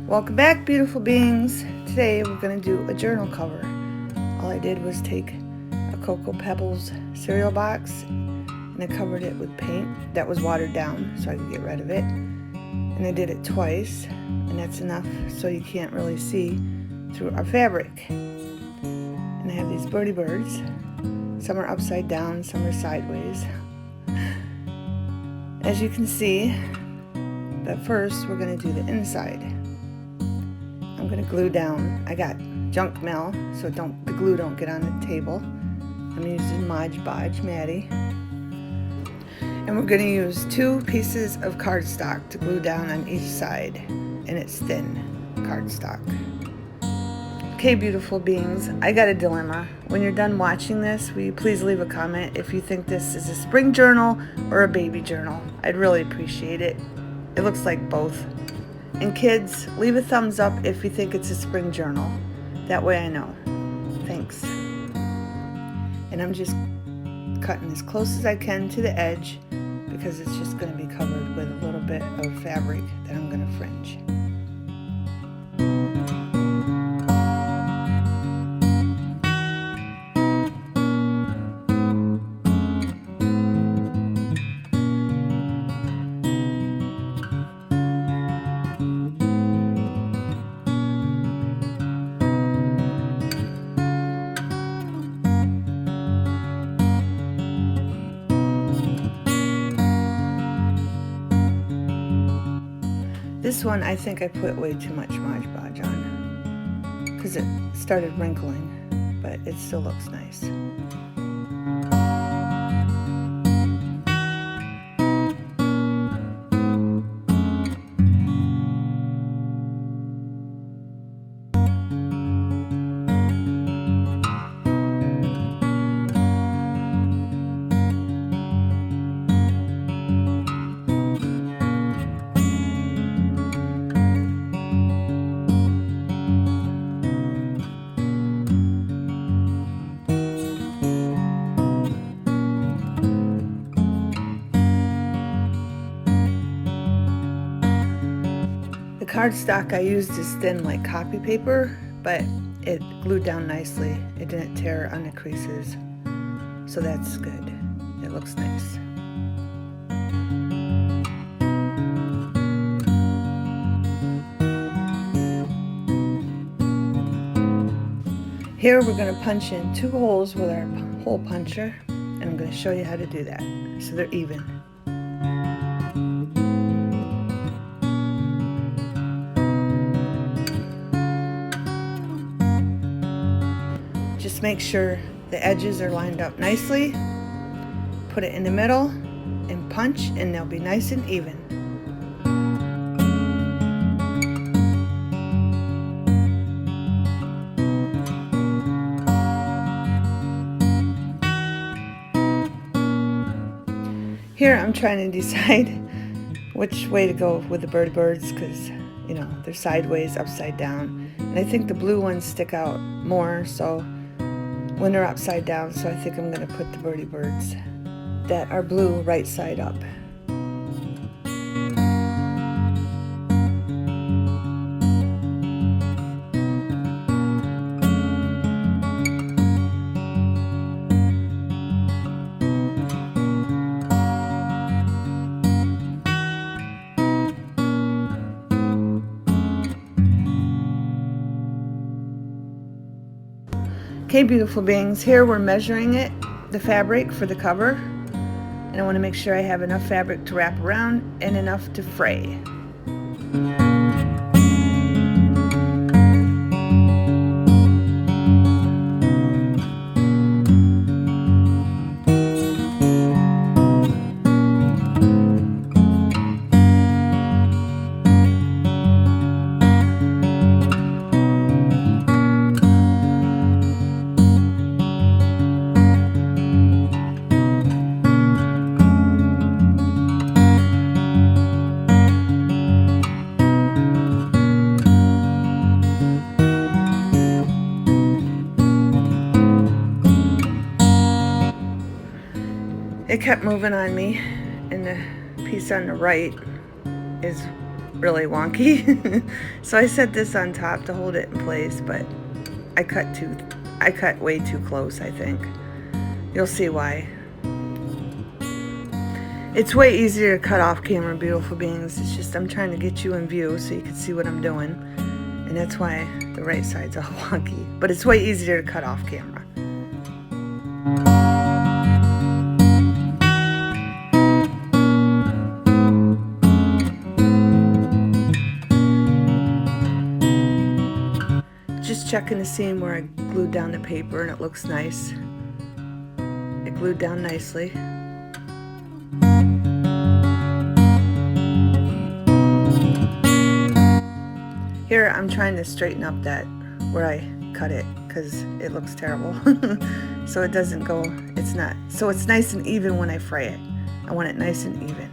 Welcome back, beautiful beings. Today we're going to do a journal cover. All I did was take a Cocoa Pebbles cereal box and I covered it with paint that was watered down so I could get rid of it. And I did it twice, and that's enough so you can't really see through our fabric. And I have these birdie birds. Some are upside down, some are sideways. As you can see, but first we're going to do the inside. I'm going to glue down. I got junk mail, so the glue don't get on the table. I'm using Mod Podge Maddie. And we're going to use 2 pieces of cardstock to glue down on each side. And it's thin cardstock. Okay, beautiful beings, I got a dilemma. When you're done watching this, will you please leave a comment if you think this is a spring journal or a baby journal? I'd really appreciate it. It looks like both. And kids, leave a thumbs up if you think it's a spring journal. That way I know. Thanks. And I'm just cutting as close as I can to the edge because it's just going to be covered with a little bit of fabric that I'm going to fringe. This one, I think I put way too much Mod Podge on because it started wrinkling, but it still looks nice. The cardstock I used is thin like copy paper, but it glued down nicely. It didn't tear on the creases, so that's good. It looks nice. Here we're going to punch in 2 holes with our hole puncher, and I'm going to show you how to do that so they're even. Just make sure the edges are lined up nicely. Put it in the middle and punch, and they'll be nice and even. Here I'm trying to decide which way to go with the birdie birds because, you know, they're sideways, upside down. And I think the blue ones stick out more, so when they're upside down, so I think I'm going to put the birdie birds that are blue right side up. Okay, beautiful beings, here we're measuring it, the fabric for the cover, and I want to make sure I have enough fabric to wrap around and enough to fray. It kept moving on me, and the piece on the right is really wonky. So I set this on top to hold it in place, but I cut way too close, I think. You'll see why. It's way easier to cut off camera, beautiful beings. It's just I'm trying to get you in view so you can see what I'm doing. And that's why the right side's all wonky. But it's way easier to cut off camera. Just checking the seam where I glued down the paper, and it looks nice. It glued down nicely. Here I'm trying to straighten up that where I cut it because it looks terrible. So it doesn't go, it's not. So it's nice and even when I fray it. I want it nice and even.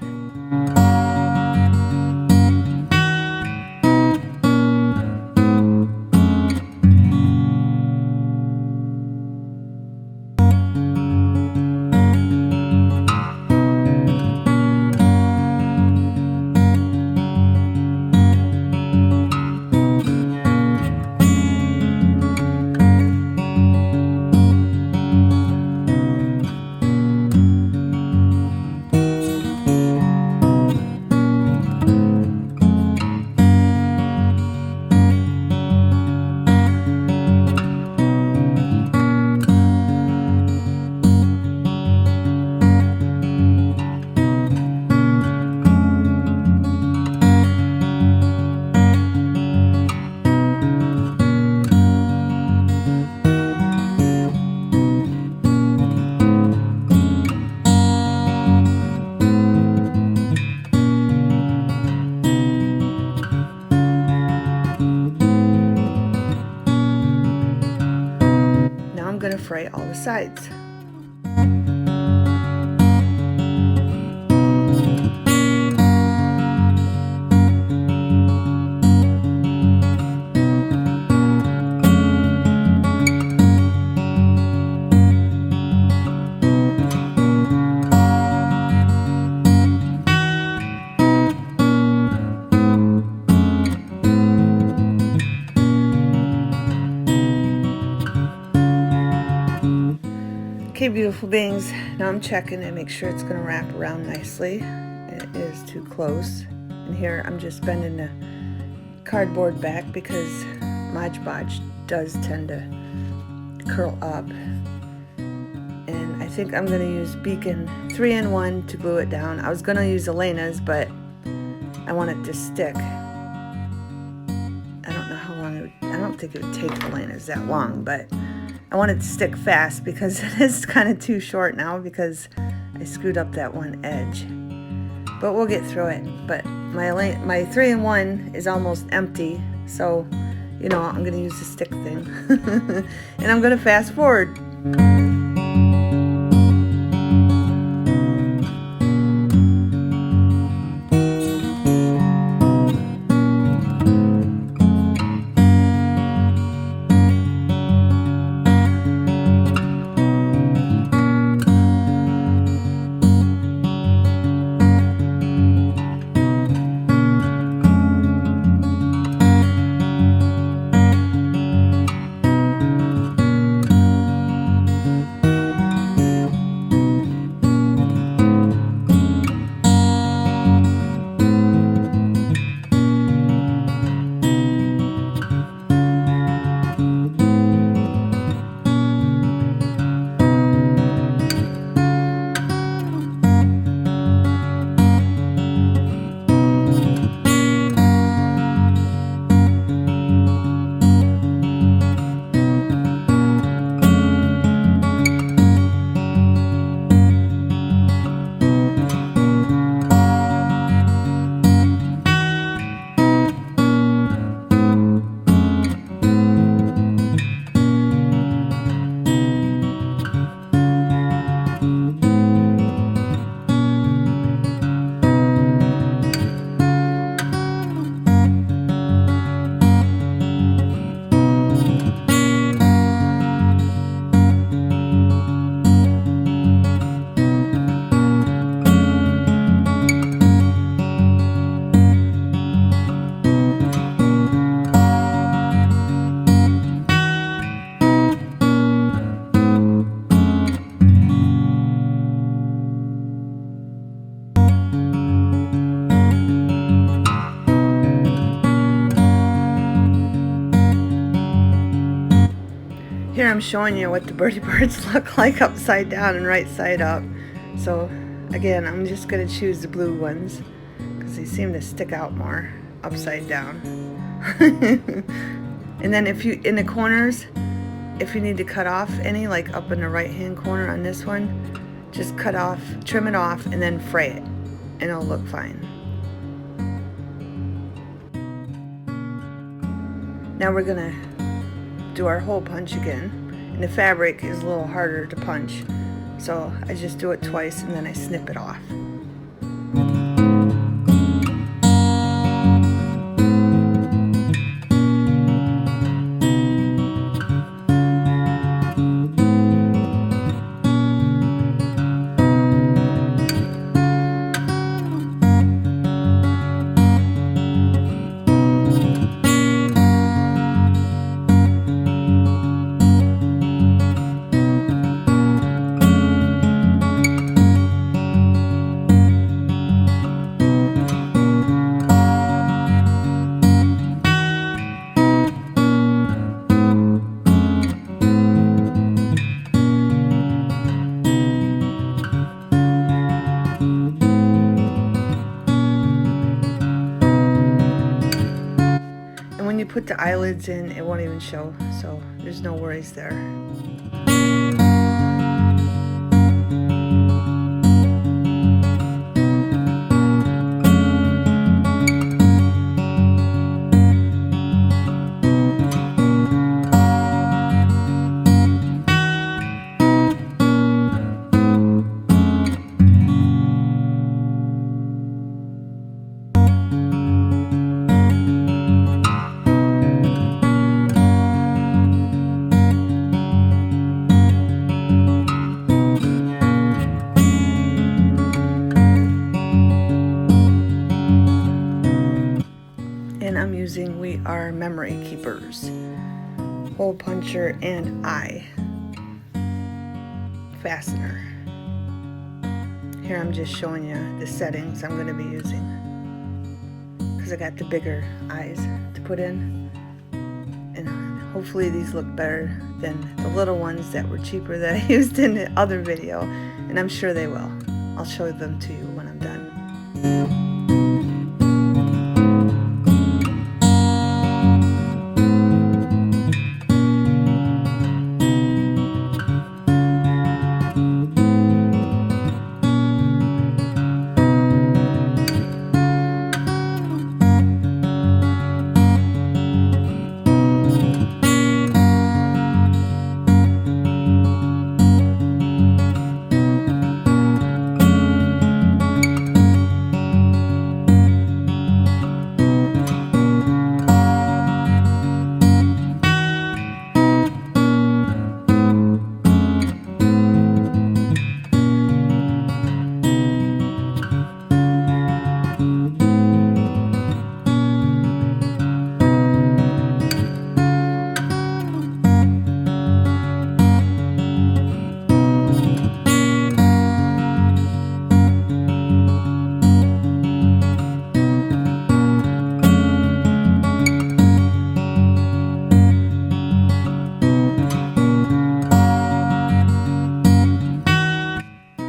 I'm going to fray all the sides. Okay, beautiful beings, now I'm checking to make sure it's going to wrap around nicely. It is too close. And here I'm just bending the cardboard back because Mod Podge does tend to curl up. And I think I'm going to use Beacon 3-in-1 to glue it down. I was going to use Elena's, but I want it to stick. I don't know how long it would, I don't think it would take Elena's that long, but I want it to stick fast because it is kind of too short now because I screwed up that one edge. But we'll get through it. But my 3-in-1 is almost empty, so you know I'm going to use the stick thing. And I'm going to fast forward. here I'm showing you what the birdie birds look like upside down and right side up. So again, I'm just going to choose the blue ones because they seem to stick out more upside down. And then if you, in the corners, if you need to cut off any, like up in the right hand corner on this one, just cut off, trim it off, and then fray it, and it'll look fine. Now we're gonna do our hole punch again, and the fabric is a little harder to punch, so I just do it twice and then I snip it off. When you put the eyelids in, it won't even show, so there's no worries there. I'm using We Are Memory Keepers hole puncher and eye fastener. Here I'm just showing you the settings I'm going to be using because I got the bigger eyes to put in, and hopefully these look better than the little ones that were cheaper that I used in the other video, and I'm sure they will. I'll show them to you when I'm done.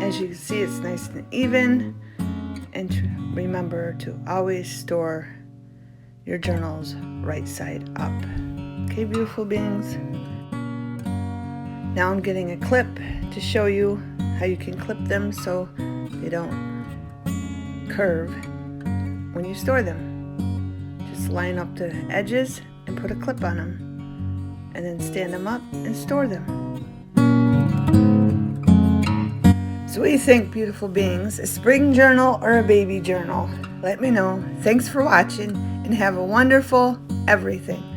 As you can see, it's nice and even, and remember to always store your journals right side up. Okay, beautiful beings. Now I'm getting a clip to show you how you can clip them so they don't curve when you store them. Just line up the edges and put a clip on them, and then stand them up and store them. So what do you think, beautiful beings? A spring journal or a baby journal? Let me know. Thanks for watching, and have a wonderful everything.